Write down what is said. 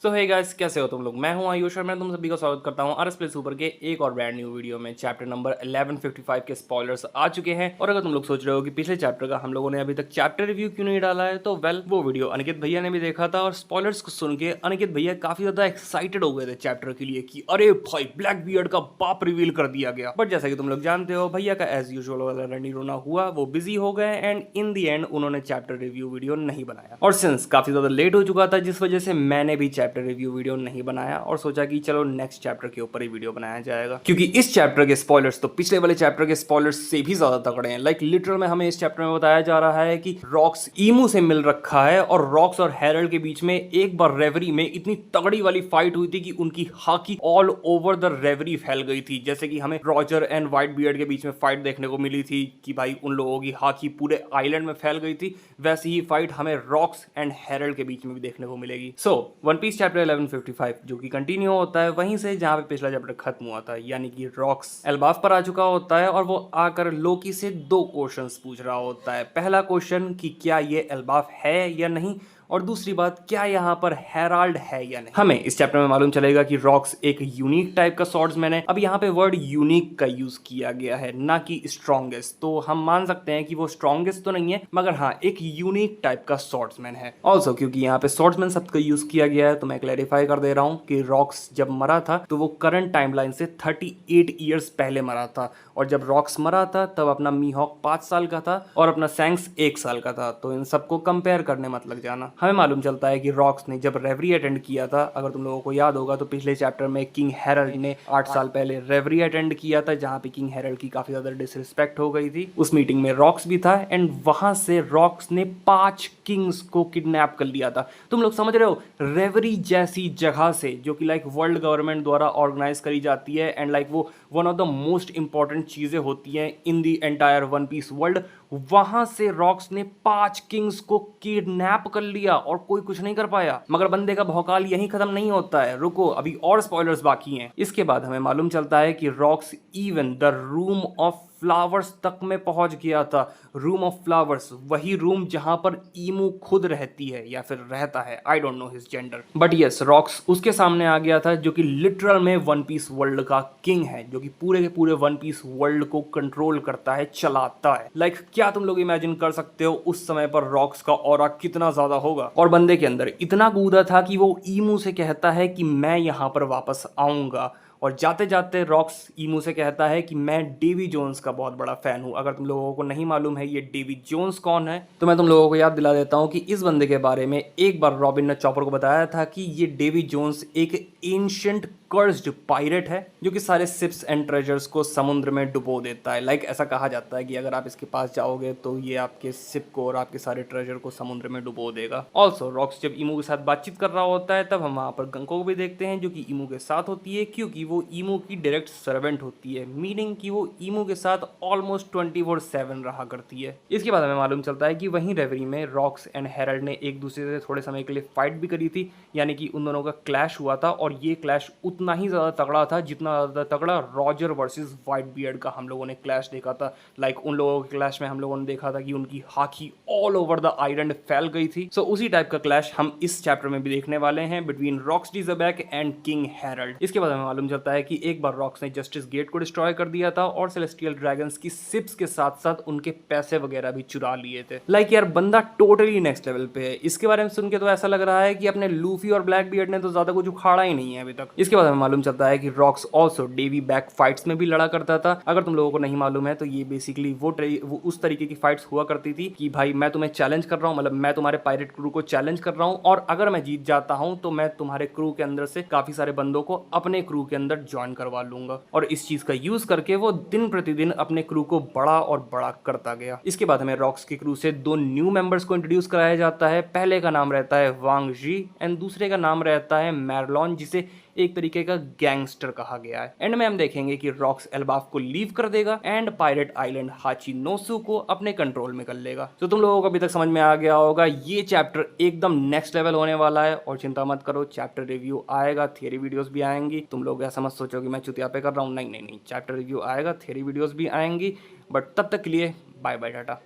सो hey guys, कैसे हो तुम लोग। मैं हूं आयुष और मैं तुम सभी का स्वागत करता हूं आरएस प्ले सुपर के एक और ब्रांड न्यू वीडियो में। चैप्टर नंबर 1155 के स्पॉयलर्स आ चुके हैं। और अगर तुम लोग सोच रहे हो कि पिछले चैप्टर का हम लोगों ने अभी तक चैप्टर रिव्यू क्यों नहीं डाला है, तो वेल वो वीडियो अनिकेत भैया ने भी देखा था और स्पॉयलर्स को सुन के अनिकेत भैया काफी ज्यादा एक्साइटेड हो गए थे चैप्टर के लिए कि अरे भाई ब्लैक बियर्ड का बाप रिवील कर दिया गया। बट जैसा कि तुम लोग जानते हो, भैया का एज यूजुअल वाला रनी रोना हुआ, वो बिजी हो गए एंड इन दी एंड उन्होंने चैप्टर रिव्यू वीडियो नहीं बनाया। और सिंस काफी ज्यादा लेट हो चुका था, जिस वजह से मैंने भी चैप्टर रिव्यू वीडियो नहीं बनाया और सोचा कि चलो नेक्स्ट चैप्टर के ऊपर ही वीडियो बनाया जाएगा, क्योंकि इस चैप्टर के स्पॉयलर्स तो पिछले वाले चैप्टर के स्पॉयलर्स से भी ज्यादा तगड़े हैं। लाइक लिटरल में हमें इस चैप्टर में बताया जा रहा है कि रॉक्स ईमू से मिल रखा है और रॉक्स और हेरल्ड के बीच में एक बार रेवरी में इतनी तगड़ी वाली फाइट हुई थी कि उनकी हाकी ऑल ओवर द रेवरी फैल गई थी। जैसे कि हमें रॉजर एंड व्हाइट बियर्ड के बीच में फाइट देखने को मिली थी कि भाई उन लोगों की हाकी पूरे आइलैंड में फैल गई थी, वैसी ही फाइट हमें रॉक्स एंड हेरल्ड के बीच में भी देखने को मिलेगी। सो वन पीस चैप्टर 1155 जो कि कंटिन्यू होता है वहीं से जहां पे पिछला चैप्टर खत्म हुआ था, यानी कि रॉक्स एल्बाफ पर आ चुका होता है और वो आकर लोकी से दो क्वेश्चंस पूछ रहा होता है। पहला क्वेश्चन कि क्या ये एल्बाफ है या नहीं, और दूसरी बात क्या यहाँ पर हेराल्ड है या नहीं। हमें इस चैप्टर में मालूम चलेगा कि रॉक्स एक यूनिक टाइप का स्वॉर्ड्समैन है। अब यहाँ पे वर्ड यूनिक का यूज किया गया है, ना कि स्ट्रॉन्गेस्ट, तो हम मान सकते हैं कि वो स्ट्रॉन्गेस्ट तो नहीं है, मगर हाँ एक यूनिक टाइप का स्वॉर्ड्समैन है। ऑल्सो क्योंकि यहाँ पे स्वॉर्ड्समैन शब्द का यूज किया गया है, तो मैं क्लैरिफाई कर दे रहा हूँ कि रॉक्स जब मरा था तो वो करंट टाइमलाइन से 38 ईयर्स पहले मरा था, और जब रॉक्स मरा था तब अपना मीहॉक 5 साल का था और अपना सैंक्स 1 साल का था। तो इन सबको कंपेयर करने मत लग जाना। हमें मालूम चलता है कि रॉक्स ने जब रेवरी अटेंड किया था, अगर तुम लोगों को याद होगा तो पिछले चैप्टर में किंग हेरल्ड ने 8 साल पहले रेवरी अटेंड किया था, जहां पे किंग हेरल्ड की काफी ज्यादा डिसरिस्पेक्ट हो गई थी। उस मीटिंग में रॉक्स भी था एंड वहां से रॉक्स ने 5 किंग्स को किडनैप कर लिया था। तुम लोग समझ रहे हो, रेवरी जैसी जगह से जो कि लाइक वर्ल्ड गवर्नमेंट द्वारा ऑर्गेनाइज करी जाती है एंड लाइक वो one of the most important चीजें होती हैं in the entire one piece world, वहां से रॉक्स ने 5 किंग्स को किडनैप कर लिया और कोई कुछ नहीं कर पाया। मगर बंदे का भौकाल यहीं खत्म नहीं होता है, रुको अभी और स्पॉयलर्स बाकी हैं। इसके बाद हमें मालूम चलता है कि rocks even the room of flowers तक में पहुंच गया था। रूम ऑफ फ्लावर्स, वही रूम जहां पर ईमू खुद रहती है या फिर रहता है, I don't know his gender, but yes rocks उसके सामने आ गया था, जो कि लिटरल में वन पीस वर्ल्ड का किंग है, जो कि पूरे के पूरे वन पीस वर्ल्ड को कंट्रोल करता है, चलाता है। लाइक क्या तुम लोग इमेजिन कर सकते हो उस समय पर रॉक्स का ऑरा कितना ज्यादा होगा। और बंदे के अंदर इतना कूदा था कि वो ईमू से कहता है कि मैं यहां पर वापस आऊंगा, और जाते जाते रॉक्स ईमू से कहता है कि मैं डेवी जोन्स का बहुत बड़ा फैन हूं। अगर तुम लोगों को नहीं मालूम है ये डेवी जोन्स कौन है, तो मैं तुम लोगों को याद दिला देता हूं कि इस बंदे के बारे में एक बार रॉबिन ने चॉपर को बताया था कि ये डेवी जोन्स एक एंशिएंट कर्स्ड पायरेट है, जो कि सारे शिप्स एंड ट्रेजर्स को समुद्र में डुबो देता है। लाइक ऐसा कहा जाता है कि अगर आप इसके पास जाओगे तो ये आपके शिप को और आपके सारे ट्रेजर को समुद्र में डुबो देगा। ऑल्सो रॉक्स जब ईमू के साथ बातचीत कर रहा होता है, तब हम वहां पर गंको को भी देखते हैं, जो कि ईमू के साथ होती है, क्योंकि वो ईमू की डायरेक्ट सर्वेंट होती है, मीनिंग कि वो ईमू के साथ ऑलमोस्ट 24/7 रहा करती है। इसके बाद हमें मालूम चलता है कि वहीं रेवरी में रॉक्स एंड हेरल्ड ने एक दूसरे से थोड़े समय के लिए फाइट भी करी थी, यानी कि उन दोनों का क्लैश हुआ था, और ये क्लैश उतना ही ज्यादा तगड़ा था जितना ज्यादा तगड़ा रॉजर वर्सेस व्हाइट बियर्ड का हम लोगों ने क्लैश देखा था। लाइक उन लोगों के क्लैश में हम लोगों ने देखा था कि उनकी hockey all over the island फैल गई थी। सो उसी टाइप का क्लैश हम इस चैप्टर में भी देखने वाले हैं बिटवीन रॉक्स डिज़ाबैक एंड किंग हेरल्ड। इसके बाद हमें मालूम चलता है कि एक बार रॉक्स ने जस्टिस गेट को डिस्ट्रॉय कर दिया था और सेलेस्टियल ड्रैगन्स की शिप्स के साथ साथ उनके पैसे वगैरह भी चुरा लिए थे। लाइक यार बंदा टोटली नेक्स्ट लेवल पे है। इसके बारे में सुन के तो ऐसा लग रहा है कि अपने लूफी और ब्लैक बियर्ड ने तो ज्यादा कुछ उखाड़ा ही नहीं है अभी तक। इसके बाद हमें मालूम चलता है कि rocks also Davy back fights में भी लड़ा करता था। अगर तुम लोगों को नहीं मालूम है तो ये बेसिकली वो उस तरीके की फाइट्स हुआ करती थी कि भाई मैं तुम्हें चैलेंज कर रहा हूँ, मतलब मैं तुम्हारे पायरेट क्रू को चैलेंज कर रहा हूँ, और अगर मैं जीत जाता हूँ तो मैं तुम्हारे क्रू के अंदर से काफी सारे बंदों को अपने क्रू के अंदर ज्वाइन करवा लूंगा। और इस चीज का यूज करके वो दिन प्रतिदिन अपने क्रू को बड़ा और बड़ा करता गया। इसके बाद हमें रॉक्स के क्रू से 2 न्यू मेंबर्स को इंट्रोड्यूस कराया जाता है। पहले का नाम रहता है वांग जी एंड दूसरे का नाम रहता है मैरलॉन, जिसे एक तरीके का गैंगस्टर कहा गया है। एंड में हम देखेंगे कि रॉक्स एल्बाफ को लीव कर देगा एंड पायरेट आइलैंड हाची नोसू को अपने कंट्रोल में कर लेगा। तो तुम लोगों को अभी तक समझ में आ गया होगा ये चैप्टर एकदम नेक्स्ट लेवल होने वाला है। और चिंता मत करो, चैप्टर रिव्यू आएगा, थियरी वीडियोस भी आएंगी। तुम लोग ऐसा मत सोचो कि मैं चुतिया पे कर रहा हूँ, नहीं नहीं नहीं, चैप्टर रिव्यू आएगा, थियरी वीडियोस भी आएंगी। बट तब तक के लिए बाय बाय टाटा।